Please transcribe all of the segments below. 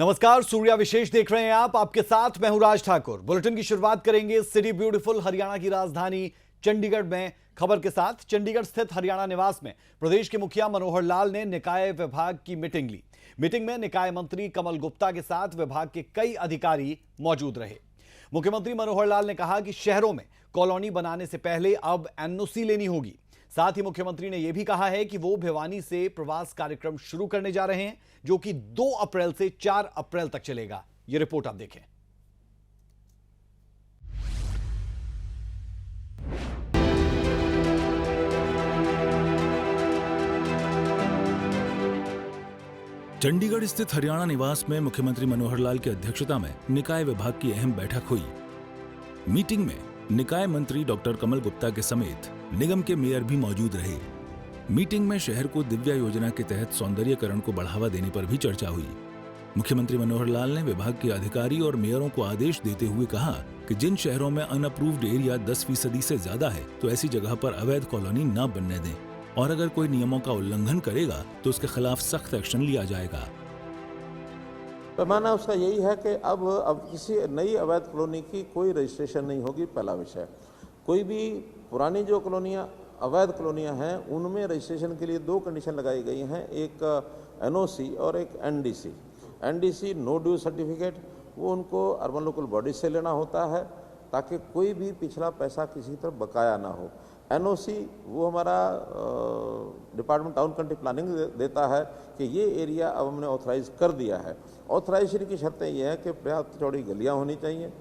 नमस्कार, सूर्या विशेष देख रहे हैं आप। आपके साथ मैं हूं राज ठाकुर। बुलेटिन की शुरुआत करेंगे सिटी ब्यूटीफुल हरियाणा की राजधानी चंडीगढ़ में खबर के साथ। चंडीगढ़ स्थित हरियाणा निवास में प्रदेश के मुखिया मनोहर लाल ने निकाय विभाग की मीटिंग ली। मीटिंग में निकाय मंत्री कमल गुप्ता के साथ विभाग के कई अधिकारी मौजूद रहे। मुख्यमंत्री मनोहर लाल ने कहा कि शहरों में कॉलोनी बनाने से पहले अब एनओसी लेनी होगी। साथ ही मुख्यमंत्री ने यह भी कहा है कि वो भिवानी से प्रवास कार्यक्रम शुरू करने जा रहे हैं, जो कि 2 अप्रैल से 4 अप्रैल तक चलेगा। यह रिपोर्ट आप देखें। चंडीगढ़ स्थित हरियाणा निवास में मुख्यमंत्री मनोहर लाल की अध्यक्षता में निकाय विभाग की अहम बैठक हुई। मीटिंग में निकाय मंत्री डॉक्टर कमल गुप्ता के समेत निगम के मेयर भी मौजूद रहे। मीटिंग में शहर को दिव्या योजना के तहत सौंदर्यीकरण को बढ़ावा देने पर भी चर्चा हुई। मुख्यमंत्री मनोहर लाल ने विभाग के अधिकारी और मेयरों को आदेश देते हुए कहा कि जिन शहरों में अनअप्रूव्ड एरिया 10% से ज्यादा है तो ऐसी जगह पर अवैध कॉलोनी न बनने दें, और अगर कोई नियमों का उल्लंघन करेगा तो उसके खिलाफ सख्त एक्शन लिया जाएगा। पैमाना उसका यही है कि अब किसी नई अवैध कॉलोनी की कोई रजिस्ट्रेशन नहीं होगी। पहला विषय, कोई भी पुरानी जो कॉलोनियाँ अवैध कॉलोनियाँ हैं उनमें रजिस्ट्रेशन के लिए 2 कंडीशन लगाई गई हैं, एक एनओसी और एक NDC. NDC no due certificate, वो उनको अर्बन लोकल बॉडी से लेना होता है ताकि कोई भी पिछला पैसा किसी तरफ बकाया ना हो। एनओसी वो हमारा डिपार्टमेंट टाउन कंट्री प्लानिंग देता है कि ये एरिया अब हमने ऑथराइज कर दिया है। ऑथराइजेशन की शर्तें ये है कि पर्याप्त चौड़ी गलियाँ होनी चाहिए,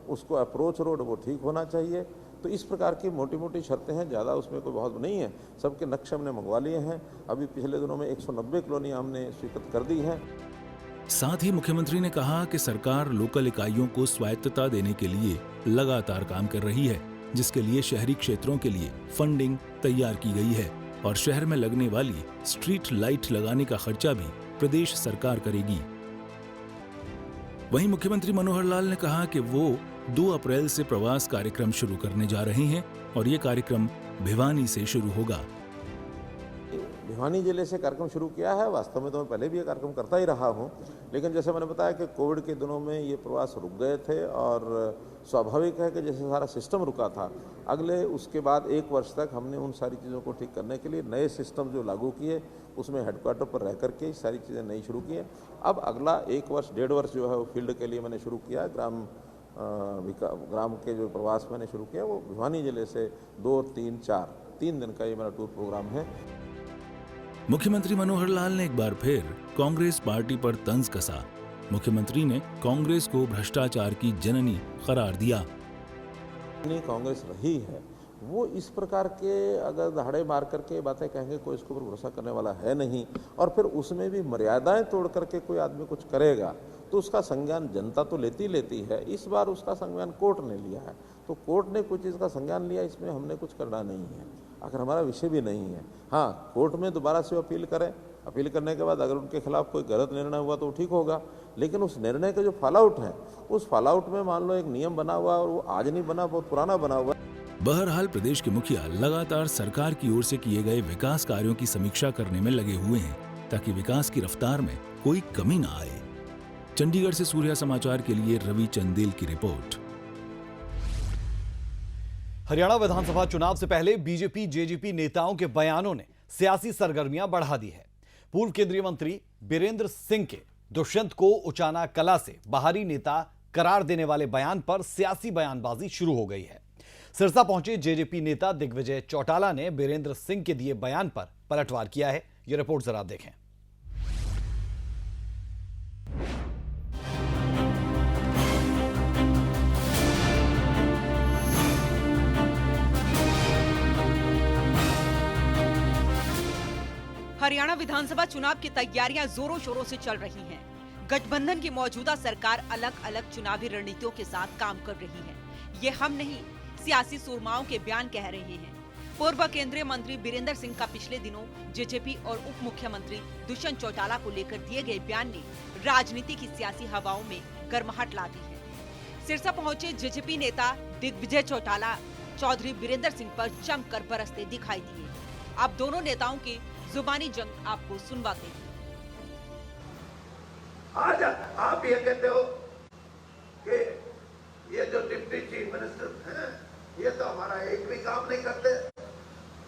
उसको अप्रोच रोड वो ठीक होना चाहिए। तो इस प्रकार की मोटी मोटी शर्तें हैं, ज़्यादा उसमें कोई बहुत नहीं है। सबके नक्शे हमने मंगवा लिए हैं। अभी पिछले दिनों में 190 कॉलोनियाँ हमने स्वीकृत कर दी हैं। साथ ही मुख्यमंत्री ने कहा कि सरकार लोकल इकाइयों को स्वायत्तता देने के लिए लगातार काम कर रही है, जिसके लिए शहरी क्षेत्रों के लिए फंडिंग तैयार की गई है और शहर में लगने वाली स्ट्रीट लाइट लगाने का खर्चा भी प्रदेश सरकार करेगी। वहीं मुख्यमंत्री मनोहर लाल ने कहा कि वो 2 अप्रैल से प्रवास कार्यक्रम शुरू करने जा रहे हैं और ये कार्यक्रम भिवानी से शुरू होगा। भिवानी जिले से कार्यक्रम शुरू किया है। वास्तव में तो मैं पहले भी ये कार्यक्रम करता ही रहा हूँ, लेकिन जैसे मैंने बताया कि कोविड के दिनों में ये प्रवास रुक गए थे और स्वाभाविक है कि जैसे सारा सिस्टम रुका था, अगले उसके बाद 1 वर्ष तक हमने उन सारी चीज़ों को ठीक करने के लिए नए सिस्टम जो लागू किए, उसमें हेडक्वार्टर पर रह करके सारी चीज़ें नई शुरू की हैं। अब अगला 1 वर्ष 1.5 वर्ष जो है वो फील्ड के लिए मैंने शुरू किया। ग्राम के जो प्रवास मैंने शुरू किया वो भिवानी जिले से 2, 3, 4 3 दिन का ये मेरा टूर प्रोग्राम है। मुख्यमंत्री मनोहर लाल ने एक बार फिर कांग्रेस पार्टी पर तंज कसा। मुख्यमंत्री ने कांग्रेस को भ्रष्टाचार की जननी करार दिया। कांग्रेस रही है वो इस प्रकार के अगर दहाड़े मार करके बातें कहेंगे, कोई इसके ऊपर भरोसा करने वाला है नहीं। और फिर उसमें भी मर्यादाएं तोड़ करके कोई आदमी कुछ करेगा तो उसका संज्ञान जनता तो लेती है। इस बार उसका संज्ञान कोर्ट ने लिया है, तो कोर्ट ने कुछ चीज़ का संज्ञान लिया, इसमें हमने कुछ करना नहीं है। अगर हमारा विषय भी नहीं है, हाँ, कोर्ट में दोबारा से अपील करें। अपील करने के बाद अगर उनके खिलाफ कोई गलत निर्णय हुआ तो ठीक होगा, लेकिन उस निर्णय के जो फॉलोआउट है, उस फॉलोआउट में मान लो एक नियम बना हुआ और वो आज नहीं बना, बहुत पुराना बना हुआ। बहरहाल प्रदेश के मुखिया लगातार सरकार की ओर से किए गए विकास कार्यों की समीक्षा करने में लगे हुए हैं ताकि विकास की रफ्तार में कोई कमी न आए। चंडीगढ़ से सूर्या समाचार के लिए रवि चंदेल की रिपोर्ट। हरियाणा विधानसभा चुनाव से पहले बीजेपी जेजेपी नेताओं के बयानों ने सियासी सरगर्मियां बढ़ा दी है। पूर्व केंद्रीय मंत्री बीरेंद्र सिंह के दुष्यंत को उचाना कला से बाहरी नेता करार देने वाले बयान पर सियासी बयानबाजी शुरू हो गई है। सिरसा पहुंचे जेजेपी नेता दिग्विजय चौटाला ने बीरेंद्र सिंह के दिए बयान पर पलटवार किया है। यह रिपोर्ट जरा देखें। हरियाणा विधानसभा चुनाव की तैयारियां जोरों शोरों से चल रही हैं। गठबंधन की मौजूदा सरकार अलग अलग चुनावी रणनीतियों के साथ काम कर रही है। ये हम नहीं, सियासी सुरमाओं के बयान कह रहे हैं। पूर्व केंद्रीय मंत्री बीरेंद्र सिंह का पिछले दिनों जेजेपी और उप मुख्यमंत्री दुष्यंत चौटाला को लेकर दिए गए बयान ने राजनीति की सियासी हवाओं में गर्माहट ला दी है। सिरसा पहुंचे जेजेपी नेता दिग्विजय चौटाला चौधरी बीरेंद्र सिंह पर जमकर बरसते दिखाई दिए। अब दोनों नेताओं की जुबानी जंग आपको सुनवाते हैं। आज आप ये कहते हो कि ये जो डिप्टी चीफ मिनिस्टर हैं ये तो हमारा एक भी काम नहीं करते।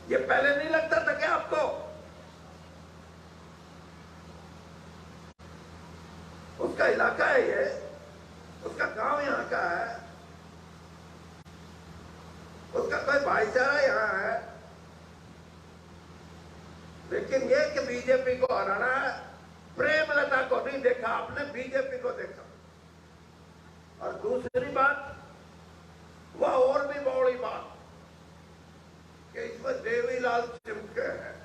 ये पहले नहीं लगता था क्या आपको? उसका इलाका है ये, उसका गांव यहाँ का है, उसका कोई भाईचारा यहाँ है। लेकिन ये कि बीजेपी को हराना है, प्रेमलता को नहीं देखा आपने, बीजेपी को देखा। और दूसरी बात, वह और भी बड़ी बात कि इसमें देवीलाल चिमके हैं।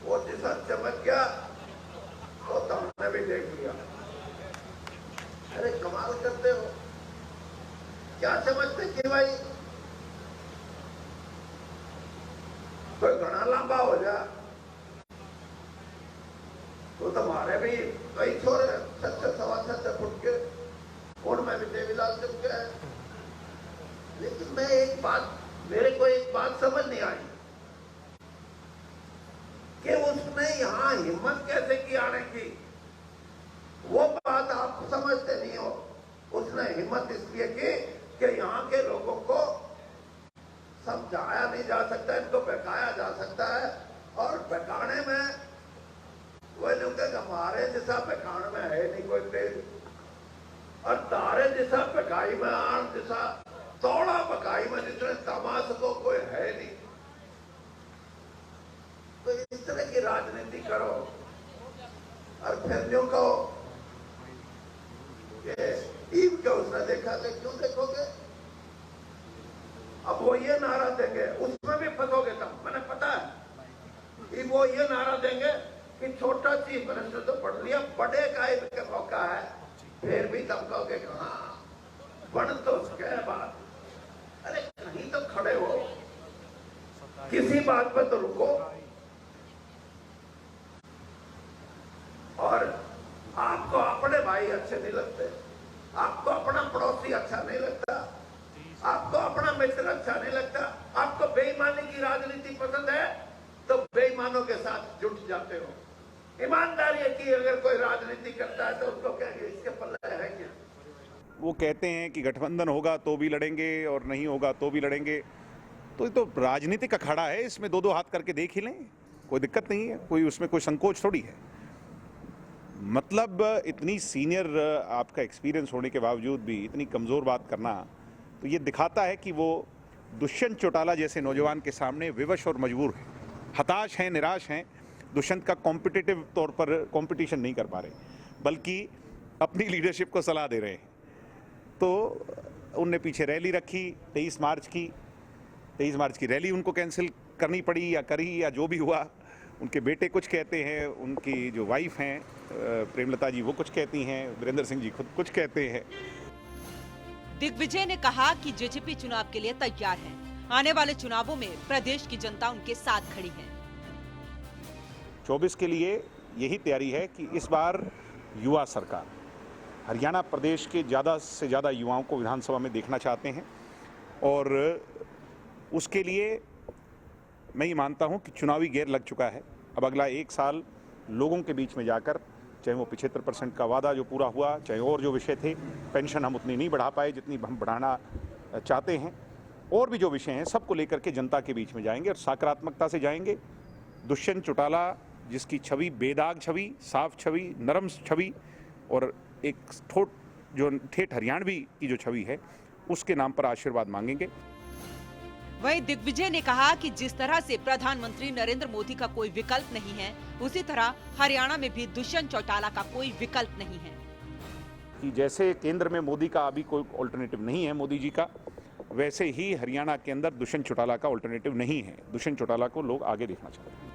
वो जिसा चमक गया वो तो हमने भी देख लिया। अरे कमाल करते हो, क्या समझते कि भाई कोई घना लंबा हो जा तो तुम्हारे भी कई छोरे 6-6 फुट के, उनमें भी देवीलाल चिमके हैं। लेकिन मेरे को एक बात समझ नहीं आई कि उसने यहां हिम्मत कैसे की आने की। वो बात आप समझते नहीं हो। उसने हिम्मत इसलिए की कि यहाँ के लोगों को समझाया नहीं जा सकता, इनको बहकाया जा सकता है। और बहकाने में वो लोग हमारे जैसा बहकाने में है नहीं कोई तेज, और तारे जैसा बहकाई में आण जैसा तोड़ा बहकाई में जितने तमाश को कोई है नहीं। तो इस तरह की राजनीति करो और फिर यूं कहो ईव के उसने देखा तो क्यों देखोगे? अब वो ये नारा देंगे, उसमें भी फंसोगे तब, मैंने पता है। वो ये नारा देंगे कि छोटा चीफ मिनिस्टर तो पढ़ लिया, बड़े का इनका मौका है, फिर भी तब कहोगे हाँ बन तो क्या बात। अरे कहीं तो खड़े हो, किसी बात पर तो रुको। और आपको अपने भाई अच्छे नहीं लगते, आपको अपना पड़ोसी अच्छा नहीं लगता, आपको अपना मित्र अच्छा नहीं लगता, आपको बेईमानी की राजनीति पसंद है तो बेईमानों के साथ जुट जाते हो। ईमानदारी की अगर कोई राजनीति करता है तो उसको कहेंगे इसके पल्ले है क्या? वो कहते हैं कि गठबंधन होगा तो भी लड़ेंगे और नहीं होगा तो भी लड़ेंगे। तो ये तो राजनीतिक अखाड़ा है, इसमें दो हाथ करके देख ही लें, कोई दिक्कत नहीं है, कोई उसमें कोई संकोच थोड़ी है। मतलब इतनी सीनियर आपका एक्सपीरियंस होने के बावजूद भी इतनी कमज़ोर बात करना, तो ये दिखाता है कि वो दुष्यंत चौटाला जैसे नौजवान के सामने विवश और मजबूर हैं, हताश हैं, निराश हैं। दुष्यंत का कॉम्पिटिटिव तौर पर कंपटीशन नहीं कर पा रहे, बल्कि अपनी लीडरशिप को सलाह दे रहे हैं। तो उनने पीछे रैली रखी 23 मार्च की रैली उनको कैंसिल करनी पड़ी या करी या जो भी हुआ। उनके बेटे कुछ कहते हैं, उनकी जो वाइफ हैं प्रेमलता जी वो कुछ कहती हैं, वीरेंद्र सिंह जी खुद कुछ कहते हैं। दिग्विजय ने कहा कि जेजेपी चुनाव के लिए तैयार है। आने वाले चुनावों में प्रदेश की जनता उनके साथ खड़ी है। 24 के लिए यही तैयारी है कि इस बार युवा सरकार, हरियाणा प्रदेश के ज़्यादा से ज़्यादा युवाओं को विधानसभा में देखना चाहते हैं। और उसके लिए मैं ये मानता हूं कि चुनावी गेयर लग चुका है। अब अगला 1 साल लोगों के बीच में जाकर, चाहे वो 75% का वादा जो पूरा हुआ, चाहे और जो विषय थे, पेंशन हम उतनी नहीं बढ़ा पाए जितनी हम बढ़ाना चाहते हैं, और भी जो विषय हैं सबको लेकर के जनता के बीच में जाएंगे और सकारात्मकता से जाएंगे। दुष्यंत चौटाला जिसकी छवि बेदाग छवि, साफ छवि, नरम छवि और एक ठेठ हरियाणवी की जो छवि है, उसके नाम पर आशीर्वाद मांगेंगे। वहीं दिग्विजय ने कहा कि जिस तरह से प्रधानमंत्री नरेंद्र मोदी का कोई विकल्प नहीं है, उसी तरह हरियाणा में भी दुष्यंत चौटाला का कोई विकल्प नहीं है। कि जैसे केंद्र में मोदी का अभी कोई ऑल्टरनेटिव नहीं है मोदी जी का, वैसे ही हरियाणा के अंदर दुष्यंत चौटाला का ऑल्टरनेटिव नहीं है। दुष्यंत चौटाला को लोग आगे देखना चाहते हैं।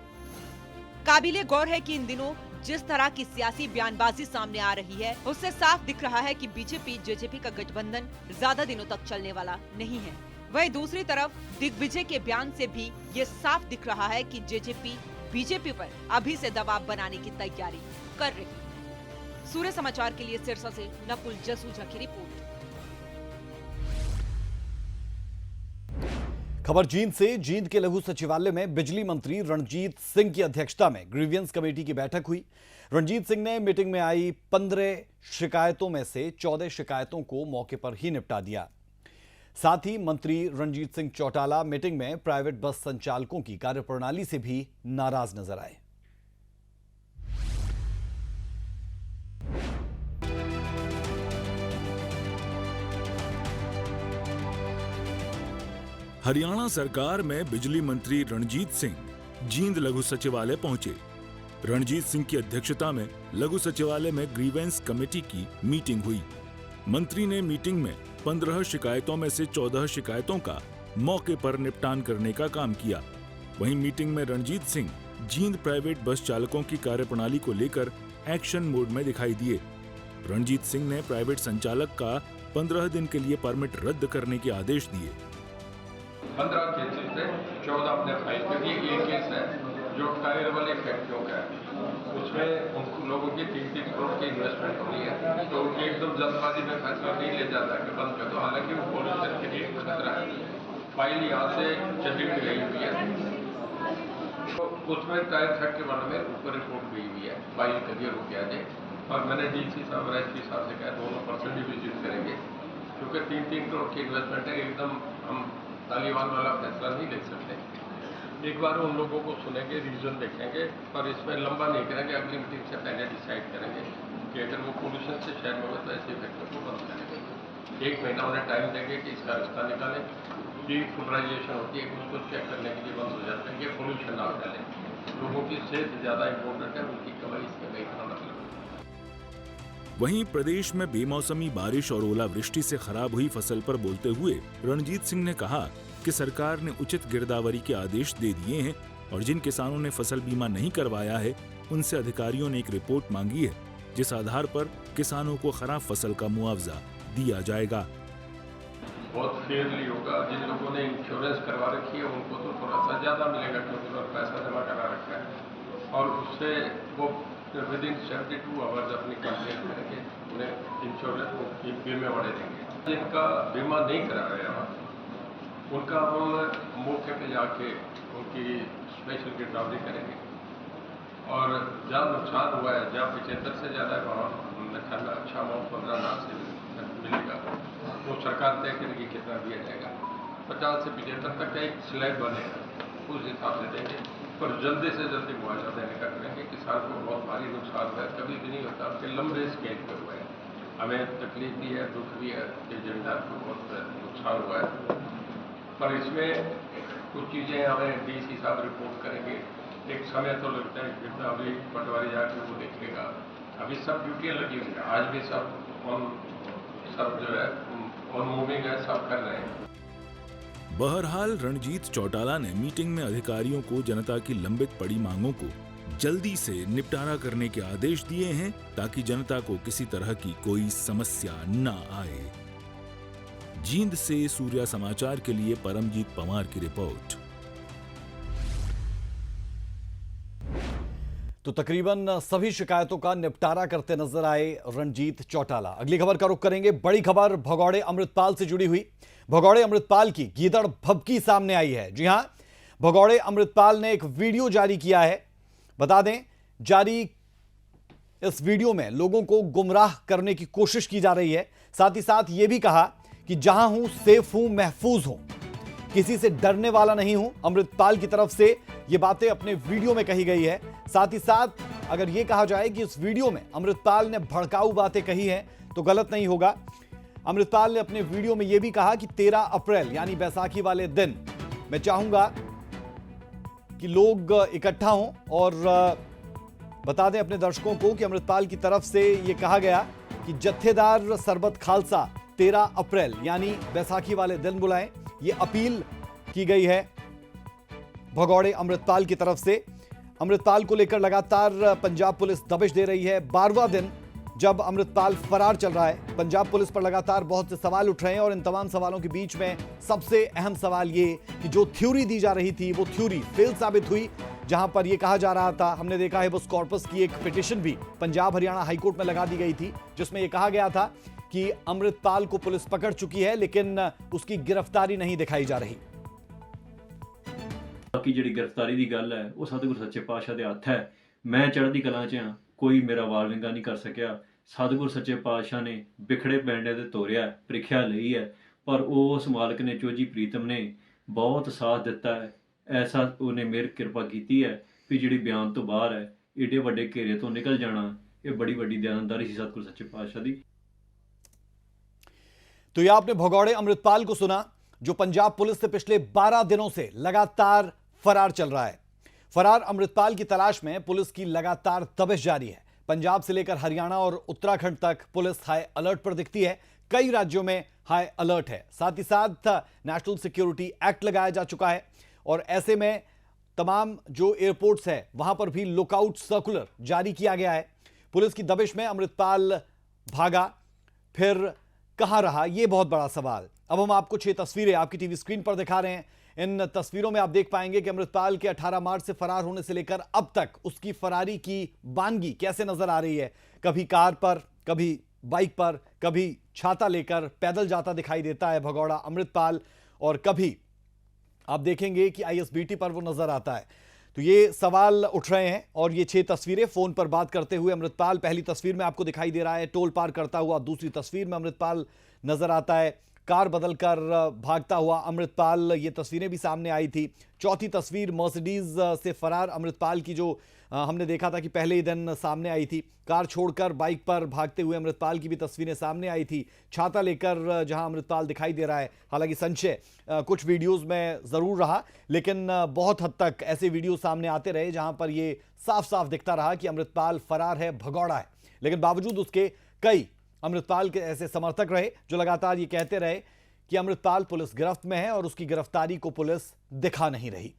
काबिले गौर है कि इन दिनों जिस तरह की सियासी बयानबाजी सामने आ रही है, उससे साफ दिख रहा है कि बीजेपी जेजेपी का गठबंधन ज्यादा दिनों तक चलने वाला नहीं है। वहीं दूसरी तरफ दिग्विजय के बयान से भी ये साफ दिख रहा है कि जेजेपी बीजेपी पर अभी से दबाव बनाने की तैयारी कर रही है। सूर्य समाचार के लिए सिरसा से नकुल जसूजा की रिपोर्ट। खबर जींद से। जींद के लघु सचिवालय में बिजली मंत्री रणजीत सिंह की अध्यक्षता में ग्रीवियंस कमेटी की बैठक हुई। रणजीत सिंह ने मीटिंग में आई 15 शिकायतों में से 14 शिकायतों को मौके पर ही निपटा दिया। साथ ही मंत्री रणजीत सिंह चौटाला मीटिंग में प्राइवेट बस संचालकों की कार्यप्रणाली से भी नाराज नजर आए। हरियाणा सरकार में बिजली मंत्री रणजीत सिंह जींद लघु सचिवालय पहुंचे। रणजीत सिंह की अध्यक्षता में लघु सचिवालय में ग्रीवेंस कमेटी की मीटिंग हुई। मंत्री ने मीटिंग में 15 शिकायतों में से 14 शिकायतों का मौके पर निपटान करने का काम किया। वहीं मीटिंग में रणजीत सिंह जींद प्राइवेट बस चालकों की कार्यप्रणाली को लेकर एक्शन मोड में दिखाई दिए। रणजीत सिंह ने प्राइवेट संचालक का 15 दिन के लिए परमिट रद्द करने के आदेश दिए। 15 केसेस थे, 14 अपने फाइल कर दिए। एक केस है जो टायर वाले फैक्ट्रियों का है, उसमें उन लोगों की 3-3 करोड़ की इन्वेस्टमेंट होनी है, तो एकदम जल्दबाजी में फैसला नहीं ले जाता कि बंद कर दो। हालांकि वो पॉल्यूशन के लिए खतरा है। फाइल यहाँ से चंडीगढ़ गई हुई है, तो उसमें टायर फैक्ट्री वालों में ऊपर रिपोर्ट गई हुई है, फाइल क्लियर हो गया है। और मैंने डीसी साहब एसपी साहब से कहा दोनों पर्सन भी विजिट करेंगे, क्योंकि 3-3 करोड़ की इन्वेस्टमेंट है। एकदम हम तालिबान वाला फैसला नहीं ले सकते। एक बार उन लोगों को सुनेंगे, रीजन देखेंगे, पर इसमें लंबा नहीं करेंगे। अगली मीटिंग से पहले डिसाइड करेंगे कि अगर वो पोल्यूशन से शहर में हो तो ऐसे फैक्ट्री को बंद करेंगे। 1 महीना उन्हें टाइम देंगे कि इसका रास्ता निकालें। डीफुलराइजेशन होती है, उसको चेक करने के लिए बंद हो जाता है। ये पोल्यूशन ना फैले। लोगों की सेहत ज़्यादा इंपॉर्टेंट है, उनकी कमाई इसमें नहीं खाना मतलब। वहीं प्रदेश में बेमौसमी बारिश और ओलावृष्टि से खराब हुई फसल पर बोलते हुए रणजीत सिंह ने कहा कि सरकार ने उचित गिरदावरी के आदेश दे दिए हैं और जिन किसानों ने फसल बीमा नहीं करवाया है उनसे अधिकारियों ने एक रिपोर्ट मांगी है, जिस आधार पर किसानों को खराब फसल का मुआवजा दिया जाएगा। बहुत फेयरली होगा। जिन लोगों ने इंश्योरेंस करवा रखी है उनको तो थोड़ा सा ज्यादा मिलेगा, क्योंकि उन्होंने पैसा जमा करा रखा है, और उससे वो विदिन 72 आवर्स अपनी कंप्लेन करेंगे, उन्हें इंश्योरेंस बीमे वाले देंगे। जिनका बीमा नहीं कराया उनका हम मौके पे जाके उनकी स्पेशल गिरदावरी करेंगे, और जहाँ नुकसान हुआ है, जहाँ 75 से ज़्यादा है, वहाँ ख्याल में अच्छा अमाउंट 15 लाख से मिलेगा। वो सरकार तय करेगी कितना दिया जाएगा। 50 से 75 तक का एक स्लैब बनेगा, उस हिसाब से देंगे, पर जल्दी से जल्दी मुआवजा देने का करेंगे। किसान को बहुत भारी नुकसान हुआ है, कभी भी नहीं होता, उसके लंबे स्केल पे हुआ है। हमें तकलीफ भी है, दुख भी है कि जमींदार को बहुत नुकसान हुआ है, पर इसमें कुछ चीज़ें हमें डीसी साहब रिपोर्ट करेंगे। एक समय तो लगता है कि अभी पटवारी जाकर वो देखेगा। अभी सब ड्यूटियाँ लगी हुई है, आज भी सब जो है ऑन मूविंग है, सब कर रहे हैं। बहरहाल रणजीत चौटाला ने मीटिंग में अधिकारियों को जनता की लंबित पड़ी मांगों को जल्दी से निपटारा करने के आदेश दिए हैं, ताकि जनता को किसी तरह की कोई समस्या न आए। जींद से सूर्या समाचार के लिए परमजीत पवार की रिपोर्ट। तो तकरीबन सभी शिकायतों का निपटारा करते नजर आए रणजीत चौटाला। अगली खबर का रुख करेंगे। बड़ी खबर भगौड़े अमृतपाल से जुड़ी हुई। भगौड़े अमृतपाल की गीदड़ भभकी सामने आई है। जी हां, भगौड़े अमृतपाल ने एक वीडियो जारी किया है। बता दें, जारी इस वीडियो में लोगों को गुमराह करने की कोशिश की जा रही है। साथ ही साथ यह भी कहा कि जहां हूं सेफ हूं, महफूज हूं, किसी से डरने वाला नहीं हूं। अमृतपाल की तरफ से यह बातें अपने वीडियो में कही गई है। साथ ही साथ अगर यह कहा जाए कि इस वीडियो में अमृतपाल ने भड़काऊ बातें कही हैं तो गलत नहीं होगा। अमृतपाल ने अपने वीडियो में यह भी कहा कि 13 अप्रैल यानी बैसाखी वाले दिन मैं चाहूंगा कि लोग इकट्ठा हों। और बता दें अपने दर्शकों को कि अमृतपाल की तरफ से यह कहा गया कि जत्थेदार सरबत खालसा 13 अप्रैल यानी बैसाखी वाले दिन बुलाएं। यह अपील की गई है भगौड़े अमृतपाल की तरफ से। अमृतपाल को लेकर लगातार पंजाब पुलिस दबिश दे रही है। 12वां दिन जब अमृतपाल फरार चल रहा है। पंजाब पुलिस पर लगातार बहुत से सवाल उठ रहे हैं और इन तमाम सवालों के बीच में सबसे अहम सवाल ये कि जो थ्योरी दी जा रही थी वो थ्योरी फेल साबित हुई। जहां पर यह कहा जा रहा था, हमने देखा है बस कॉर्पस की एक पिटीशन भी पंजाब हरियाणा हाईकोर्ट में लगा दी गई थी, जिसमें यह कहा गया था कि अमृतपाल को पुलिस पकड़ चुकी है लेकिन उसकी गिरफ्तारी नहीं दिखाई जा रही। बाकी जिहड़ी गिरफ्तारी की गल है वो सतगुरु सच्चे पातशाह के हत्थ है। मैं चढ़दी कलां च हां, कोई मेरा वाल विंगा नहीं कर सकिया। सतगुरु सच्चे पातशाह ने बिखड़े पैंडे ते तोरिया, प्रीख्या लई है, पर उस मालक ने चोजी प्रीतम ने बहुत साथ दिता है। ऐसा उन्हें मेहर कृपा की है भी जिहड़ी बयान तो बाहर है एडे वड्डे घेरे तो निकल जाना, ये बड़ी वड्डी दयानतदारी सी सतगुरु सच्चे पातशाह दी। तो ये आपने भगौड़े अमृतपाल को सुना, जो पंजाब पुलिस से पिछले 12 दिनों से लगातार फरार चल रहा है। फरार अमृतपाल की तलाश में पुलिस की लगातार दबिश जारी है। पंजाब से लेकर हरियाणा और उत्तराखंड तक पुलिस हाई अलर्ट पर दिखती है। कई राज्यों में हाई अलर्ट है। साथ ही साथ नेशनल सिक्योरिटी एक्ट लगाया जा चुका है और ऐसे में तमाम जो एयरपोर्ट्स है वहां पर भी लुकआउट सर्कुलर जारी किया गया है। पुलिस की दबिश में अमृतपाल भागा, फिर कहां रहा, यह बहुत बड़ा सवाल। अब हम आपको 6 तस्वीरें आपकी टीवी स्क्रीन पर दिखा रहे हैं। इन तस्वीरों में आप देख पाएंगे कि अमृतपाल के 18 मार्च से फरार होने से लेकर अब तक उसकी फरारी की बानगी कैसे नजर आ रही है। कभी कार पर, कभी बाइक पर, कभी छाता लेकर पैदल जाता दिखाई देता है भगौड़ा अमृतपाल, और कभी आप देखेंगे कि आईएसबीटी पर वो नजर आता है। तो ये सवाल उठ रहे हैं और ये 6 तस्वीरें फोन पर बात करते हुए अमृतपाल पहली तस्वीर में आपको दिखाई दे रहा है, टोल पार करता हुआ। दूसरी तस्वीर में अमृतपाल नजर आता है, कार बदलकर भागता हुआ अमृतपाल, ये तस्वीरें भी सामने आई थी। चौथी तस्वीर मर्सिडीज से फरार अमृतपाल की, जो हमने देखा था कि पहले ही दिन सामने आई थी। कार छोड़कर बाइक पर भागते हुए अमृतपाल की भी तस्वीरें सामने आई थी। छाता लेकर जहां अमृतपाल दिखाई दे रहा है, हालांकि संशय कुछ वीडियोस में जरूर रहा, लेकिन बहुत हद तक ऐसे वीडियो सामने आते रहे जहां पर ये साफ साफ दिखता रहा कि अमृतपाल फरार है, भगौड़ा है। लेकिन बावजूद उसके कई अमृतपाल के ऐसे समर्थक रहे जो लगातार ये कहते रहे कि अमृतपाल पुलिस गिरफ्त में है और उसकी गिरफ्तारी को पुलिस दिखा नहीं रही।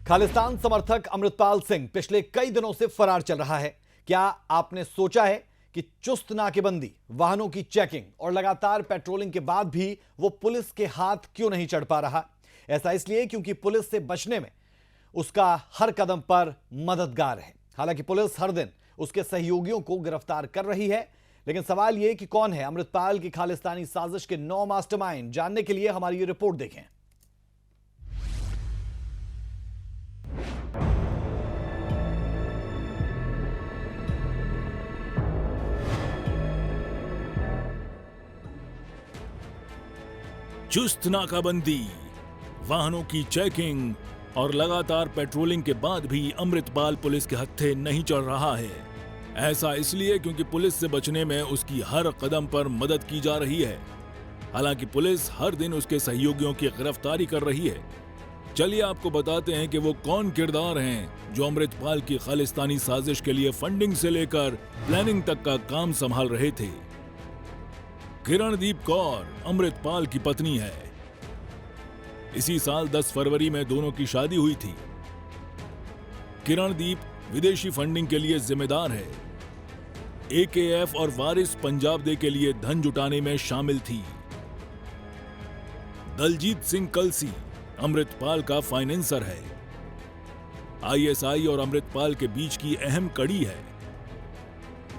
खालिस्तान समर्थक अमृतपाल सिंह पिछले कई दिनों से फरार चल रहा है। क्या आपने सोचा है कि चुस्त नाकेबंदी, वाहनों की चेकिंग और लगातार पेट्रोलिंग के बाद भी वो पुलिस के हाथ क्यों नहीं चढ़ पा रहा? ऐसा इसलिए क्योंकि पुलिस से बचने में उसका हर कदम पर मददगार है। हालांकि पुलिस हर दिन उसके सहयोगियों को गिरफ्तार कर रही है, लेकिन सवाल यह कि कौन है अमृतपाल की खालिस्तानी साजिश के 9 मास्टरमाइंड? जानने के लिए हमारी ये रिपोर्ट देखें। चुस्त नाकाबंदी, वाहनों की चेकिंग और लगातार पेट्रोलिंग के बाद भी अमृतपाल पुलिस के हत्थे नहीं चढ़ रहा है। ऐसा इसलिए क्योंकि पुलिस से बचने में उसकी हर कदम पर मदद की जा रही है। हालांकि पुलिस हर दिन उसके सहयोगियों की गिरफ्तारी कर रही है। चलिए आपको बताते हैं कि वो कौन किरदार हैं जो अमृतपाल की खालिस्तानी साजिश के लिए फंडिंग से लेकर प्लानिंग तक का काम संभाल रहे थे। किरणदीप कौर अमृतपाल की पत्नी है। इसी साल 10 फरवरी में दोनों की शादी हुई थी। किरणदीप विदेशी फंडिंग के लिए जिम्मेदार है। एकेएफ और वारिस पंजाब दे के लिए धन जुटाने में शामिल थी। दलजीत सिंह कलसी अमृतपाल का फाइनेंसर है। आईएसआई और अमृतपाल के बीच की अहम कड़ी है।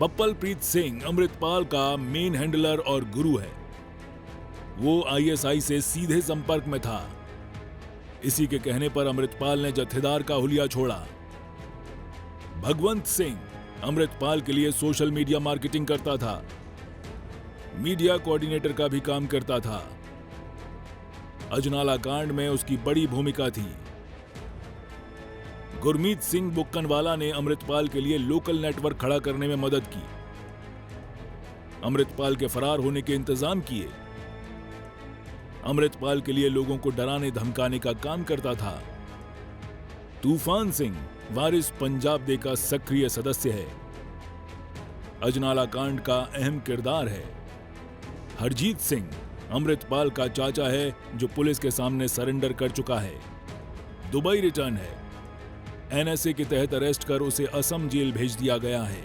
पप्पलप्रीत सिंह अमृतपाल का मेन हैंडलर और गुरु है। वो आईएसआई से सीधे संपर्क में था। इसी के कहने पर अमृतपाल ने जत्थेदार का हुलिया छोड़ा। भगवंत सिंह अमृतपाल के लिए सोशल मीडिया मार्केटिंग करता था। मीडिया कोऑर्डिनेटर का भी काम करता था। अजनाला कांड में उसकी बड़ी भूमिका थी। गुरमीत सिंह बुक्कनवाला ने अमृतपाल के लिए लोकल नेटवर्क खड़ा करने में मदद की। अमृतपाल के फरार होने के इंतजाम किए। अमृतपाल के लिए लोगों को डराने धमकाने का काम करता था। तूफान सिंह वारिस पंजाब दे का सक्रिय सदस्य है। अजनाला कांड का अहम किरदार है। हरजीत सिंह अमृतपाल का चाचा है जो पुलिस के सामने सरेंडर कर चुका है। दुबई रिटर्न है। एनएसए के तहत अरेस्ट कर उसे असम जेल भेज दिया गया है।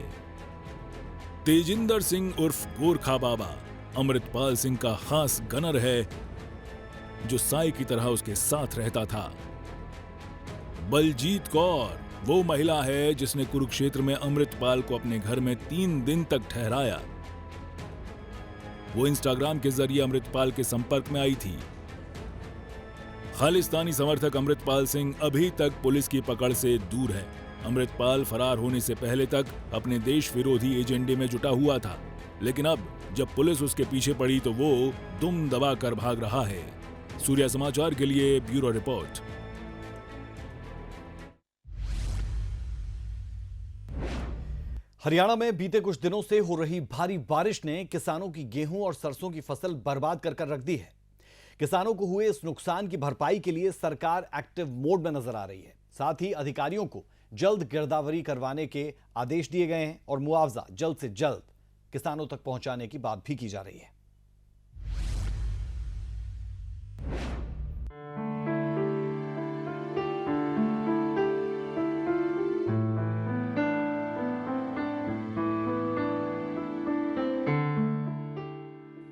तेजिंदर सिंह उर्फ गोरखा बाबा अमृतपाल सिंह का खास गनर है जो साई की तरह उसके साथ रहता था। बलजीत कौर वो महिला है जिसने कुरुक्षेत्र में अमृतपाल को अपने घर में 3 दिन तक ठहराया। वो इंस्टाग्राम के जरिए अमृतपाल के संपर्क में आई थी। खालिस्तानी समर्थक अमृतपाल सिंह अभी तक पुलिस की पकड़ से दूर है। अमृतपाल फरार होने से पहले तक अपने देश विरोधी एजेंडे में जुटा हुआ था, लेकिन अब जब पुलिस उसके पीछे पड़ी तो वो दुम दबा कर भाग रहा है। सूर्या समाचार के लिए ब्यूरो रिपोर्ट। हरियाणा में बीते कुछ दिनों से हो रही भारी बारिश ने किसानों की गेहूं और सरसों की फसल बर्बाद कर रख दी है। किसानों को हुए इस नुकसान की भरपाई के लिए सरकार एक्टिव मोड में नजर आ रही है। साथ ही अधिकारियों को जल्द गिरदावरी करवाने के आदेश दिए गए हैं और मुआवजा जल्द से जल्द किसानों तक पहुंचाने की बात भी की जा रही है।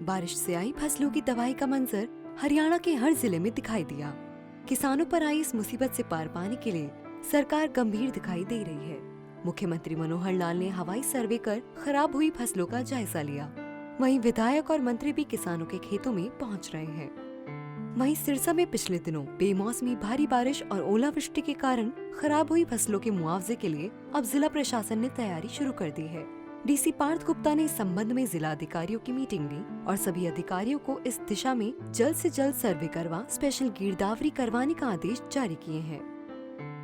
बारिश से आई फसलों की तबाही का मंजर हरियाणा के हर जिले में दिखाई दिया। किसानों पर आई इस मुसीबत से पार पाने के लिए सरकार गंभीर दिखाई दे रही है। मुख्यमंत्री मनोहर लाल ने हवाई सर्वे कर खराब हुई फसलों का जायजा लिया। वहीं विधायक और मंत्री भी किसानों के खेतों में पहुंच रहे हैं। वहीं सिरसा में पिछले दिनों बेमौसमी भारी बारिश और ओलावृष्टि के कारण खराब हुई फसलों के मुआवजे के लिए अब जिला प्रशासन ने तैयारी शुरू कर दी है। डीसी पार्थ गुप्ता ने इस संबंध में जिला अधिकारियों की मीटिंग ली और सभी अधिकारियों को इस दिशा में जल्द से जल्द सर्वे करवा स्पेशल गिरदावरी करवाने का आदेश जारी किए हैं।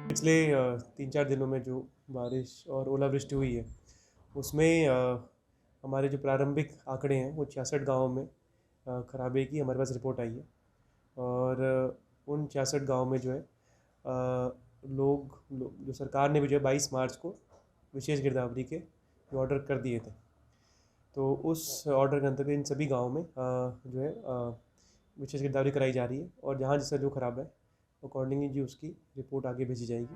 पिछले 3-4 दिनों में जो बारिश और ओलावृष्टि हुई है उसमें हमारे जो प्रारंभिक आंकड़े हैं वो 66 गाँव में खराबे की हमारे पास रिपोर्ट आई है और उन 66 गाँव में जो है लोग जो सरकार ने भी जो है 22 मार्च को विशेष गिरदावरी के ऑर्डर कर दिए थे। तो उस ऑर्डर के अंतर्गत इन सभी गाँव में जो है विशेष गिरदावरी कराई जा रही है और जहाँ जिसका जो खराब है अकॉर्डिंगली जी उसकी रिपोर्ट आगे भेजी जाएगी।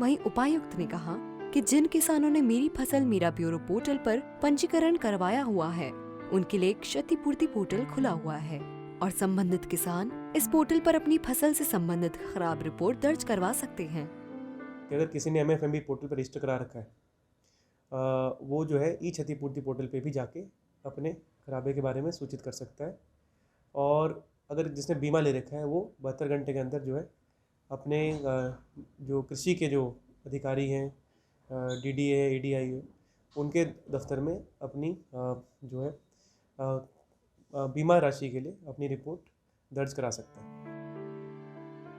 वहीं उपायुक्त ने कहा कि जिन किसानों ने मेरी फसल मेरा ब्यूरो पोर्टल पर पंजीकरण करवाया हुआ है उनके लिए क्षतिपूर्ति पोर्टल खुला हुआ है और संबंधित किसान इस पोर्टल पर अपनी फसल से संबंधित खराब रिपोर्ट दर्ज करवा सकते हैं। अगर किसी ने MFMB पोर्टल पर रजिस्टर करा रखा है वो जो है ई क्षतिपूर्ति पोर्टल पे भी जाके अपने खराबे के बारे में सूचित कर सकता है और अगर जिसने बीमा ले रखा है वो 72 घंटे के अंदर जो है अपने जो कृषि के जो अधिकारी हैं DDA है ADI है उनके दफ्तर में अपनी जो है बीमा राशि के लिए अपनी रिपोर्ट दर्ज करा सकते हैं।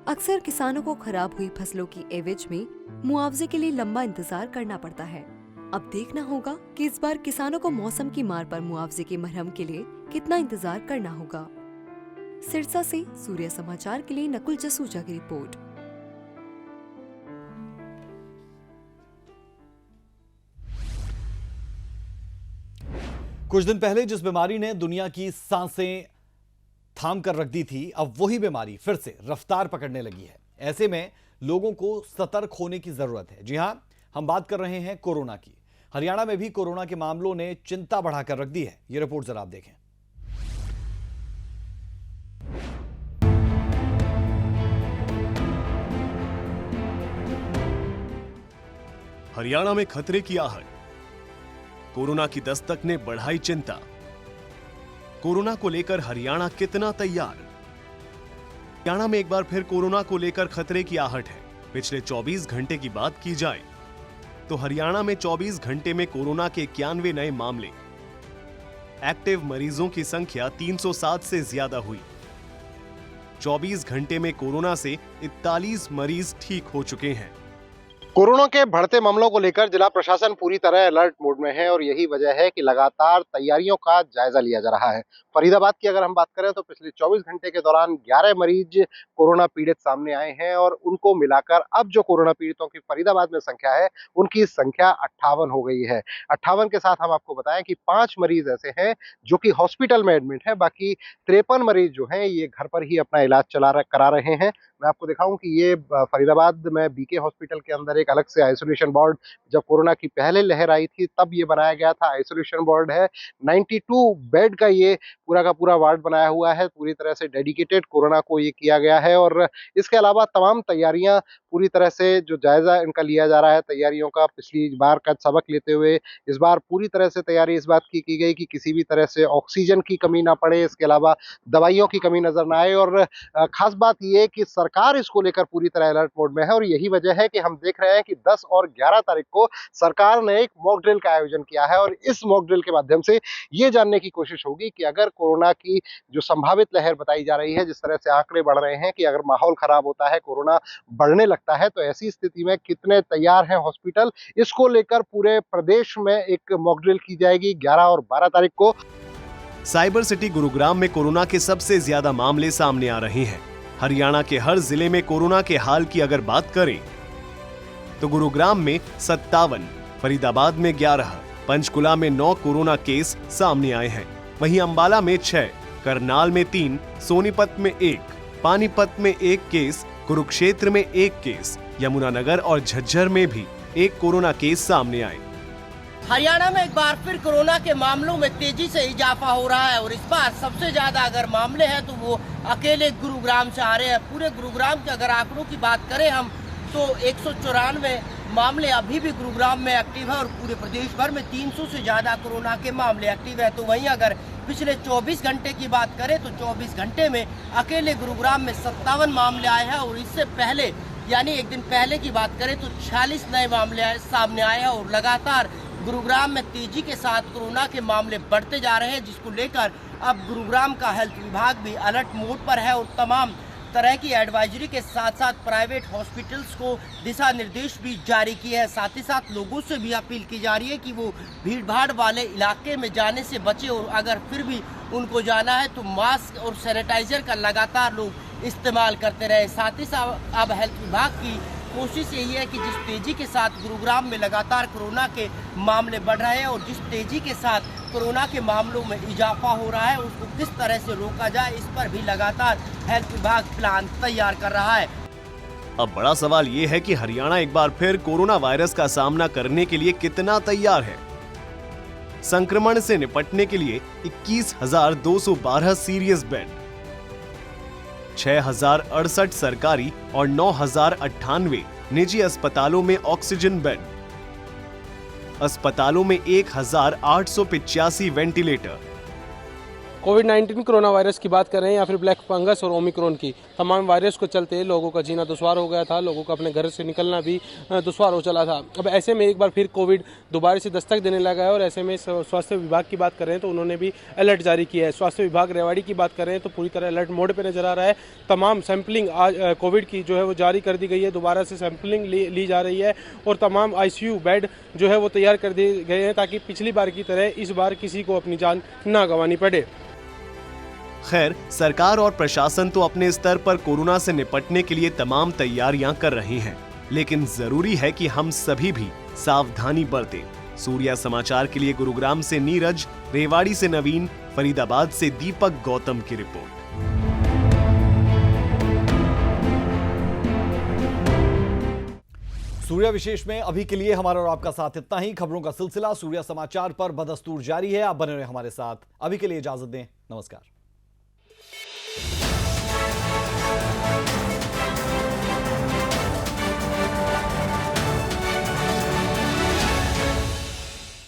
अक्सर किसानों को खराब हुई फसलों की एवज में मुआवजे के लिए लंबा इंतजार करना पड़ता है। अब देखना होगा कि इस बार किसानों को मौसम की मार पर मुआवजे के मरहम के लिए कितना इंतजार करना होगा। सिरसा से सूर्य समाचार के लिए नकुल जसूजा की रिपोर्ट। कुछ दिन पहले जिस बीमारी ने दुनिया की सांसें थाम कर रख दी थी, अब वही बीमारी फिर से रफ्तार पकड़ने लगी है। ऐसे में लोगों को सतर्क होने की जरूरत है। जी हां, हम बात कर रहे हैं कोरोना की। हरियाणा में भी कोरोना के मामलों ने चिंता बढ़ाकर रख दी है। ये रिपोर्ट जरा आप देखें। हरियाणा में खतरे की आहट। कोरोना की दस्तक ने बढ़ाई चिंता। कोरोना को लेकर हरियाणा कितना तैयार? हरियाणा में एक बार फिर कोरोना को लेकर खतरे की आहट है। पिछले 24 घंटे की बात की जाए तो हरियाणा में 24 घंटे में कोरोना के 91 नए मामले। एक्टिव मरीजों की संख्या 307 से ज्यादा हुई। 24 घंटे में कोरोना से 41 मरीज ठीक हो चुके हैं। कोरोना के बढ़ते मामलों को लेकर जिला प्रशासन पूरी तरह अलर्ट मोड में है और यही वजह है कि लगातार तैयारियों का जायजा लिया जा रहा है। फरीदाबाद की अगर हम बात करें तो पिछले 24 घंटे के दौरान 11 मरीज कोरोना पीड़ित सामने आए हैं और उनको मिलाकर अब जो कोरोना पीड़ितों की फरीदाबाद में संख्या है उनकी संख्या 58 हो गई है। 58 के साथ हम आपको बताएं कि 5 मरीज ऐसे हैं जो कि हॉस्पिटल में एडमिट है। बाकी 53 मरीज जो हैं ये घर पर ही अपना इलाज करा रहे हैं। मैं आपको दिखाऊं कि ये फरीदाबाद में BK हॉस्पिटल के अंदर एक अलग से आइसोलेशन वार्ड, जब कोरोना की पहले लहर आई थी तब ये बनाया गया था, आइसोलेशन वार्ड है। 92 बेड का ये पूरा का पूरा वार्ड बनाया हुआ है, पूरी तरह से डेडिकेटेड कोरोना को ये किया गया है। और इसके अलावा तमाम तैयारियां पूरी तरह से जो जायजा इनका लिया जा रहा है तैयारियों का, पिछली बार का सबक लेते हुए इस बार पूरी तरह से तैयारी इस बात की गई कि किसी भी तरह से ऑक्सीजन की कमी ना पड़े, इसके अलावा दवाइयों की कमी नजर ना आए। और खास बात ये कि सरकार इसको लेकर पूरी तरह अलर्ट मोड में है और यही वजह है कि हम देख रहे हैं कि 10 और 11 तारीख को सरकार ने एक मॉक ड्रिल का आयोजन किया है और इस मॉक ड्रिल के माध्यम से ये जानने की कोशिश होगी कि अगर कोरोना की जो संभावित लहर बताई जा रही है, जिस तरह से आंकड़े बढ़ रहे हैं कि अगर माहौल खराब होता है, कोरोना बढ़ने लगता है, तो ऐसी स्थिति में कितने तैयार हैं हॉस्पिटल, इसको लेकर पूरे प्रदेश में एक मॉक ड्रिल की जाएगी 11 और 12 तारीख को। साइबर सिटी गुरुग्राम में कोरोना के सबसे ज्यादा मामले सामने आ रहे हैं। हरियाणा के हर जिले में कोरोना के हाल की अगर बात करें तो गुरुग्राम में 57, फरीदाबाद में 11, पंचकुला में 9 कोरोना केस सामने आए हैं। वहीं अंबाला में 6, करनाल में 3, सोनीपत में 1, पानीपत में 1 केस, कुरुक्षेत्र में 1 केस, यमुनानगर और झज्जर में भी 1 कोरोना केस सामने आए। हरियाणा में एक बार फिर कोरोना के मामलों में तेजी से इजाफा हो रहा है और इस बार सबसे ज्यादा अगर मामले हैं तो वो अकेले गुरुग्राम से आ रहे हैं। पूरे गुरुग्राम के अगर आंकड़ों की बात करें हम तो 194 मामले अभी भी गुरुग्राम में एक्टिव है और पूरे प्रदेश भर में 300 से ज्यादा कोरोना के मामले एक्टिव है। तो वहीं अगर पिछले 24 घंटे की बात करें तो 24 घंटे में अकेले गुरुग्राम में 57 मामले आए हैं और इससे पहले यानी एक दिन पहले की बात करें तो 46 नए मामले सामने आए हैं और लगातार गुरुग्राम में तेजी के साथ कोरोना के मामले बढ़ते जा रहे हैं, जिसको लेकर अब गुरुग्राम का हेल्थ विभाग भी अलर्ट मोड पर है और तमाम तरह की एडवाइजरी के साथ साथ प्राइवेट हॉस्पिटल्स को दिशा निर्देश भी जारी किए हैं। साथ ही साथ लोगों से भी अपील की जा रही है कि वो भीड़ भाड़ वाले इलाके में जाने से बचे और अगर फिर भी उनको जाना है तो मास्क और सैनिटाइजर का लगातार लोग इस्तेमाल करते रहे। साथ ही साथ अब हेल्थ विभाग की कोशिश यही है कि जिस तेजी के साथ गुरुग्राम में लगातार कोरोना के मामले बढ़ रहे हैं और जिस तेजी के साथ कोरोना के मामलों में इजाफा हो रहा है उसको किस तरह से रोका जाए, इस पर भी लगातार हेल्थ विभाग प्लान तैयार कर रहा है। अब बड़ा सवाल ये है कि हरियाणा एक बार फिर कोरोना वायरस का सामना करने के लिए कितना तैयार है। संक्रमण से निपटने के लिए 21,212 सीरियस बेड, 6,068 सरकारी और 9,098 निजी अस्पतालों में ऑक्सीजन बेड, अस्पतालों में 1,885 वेंटिलेटर। कोविड-19 कोरोना वायरस की बात करें या फिर ब्लैक फंगस और ओमिक्रॉन की, तमाम वायरस को चलते लोगों का जीना दुश्वार हो गया था, लोगों को अपने घर से निकलना भी दुश्वार हो चला था। अब ऐसे में एक बार फिर कोविड दोबारा से दस्तक देने लगा है और ऐसे में स्वास्थ्य विभाग की बात करें तो उन्होंने भी अलर्ट जारी किया है। स्वास्थ्य विभाग रेवाड़ी की बात करें तो पूरी तरह अलर्ट मोड पर नजर आ रहा है। तमाम सैंपलिंग आज कोविड की जो है वो जारी कर दी गई है, दोबारा से सैंपलिंग ली जा रही है और तमाम ICU बेड जो है वो तैयार कर दिए गए हैं ताकि पिछली बार की तरह इस बार किसी को अपनी जान ना गंवानी पड़े। खैर, सरकार और प्रशासन तो अपने स्तर पर कोरोना से निपटने के लिए तमाम तैयारियां कर रही हैं, लेकिन जरूरी है कि हम सभी भी सावधानी बरतें। सूर्या समाचार के लिए गुरुग्राम से नीरज, रेवाड़ी से नवीन, फरीदाबाद से दीपक गौतम की रिपोर्ट। सूर्या विशेष में अभी के लिए हमारा और आपका साथ इतना ही। खबरों का सिलसिला सूर्या समाचार पर बदस्तूर जारी है। आप बने रहे हमारे साथ। अभी के लिए इजाजत दें। नमस्कार।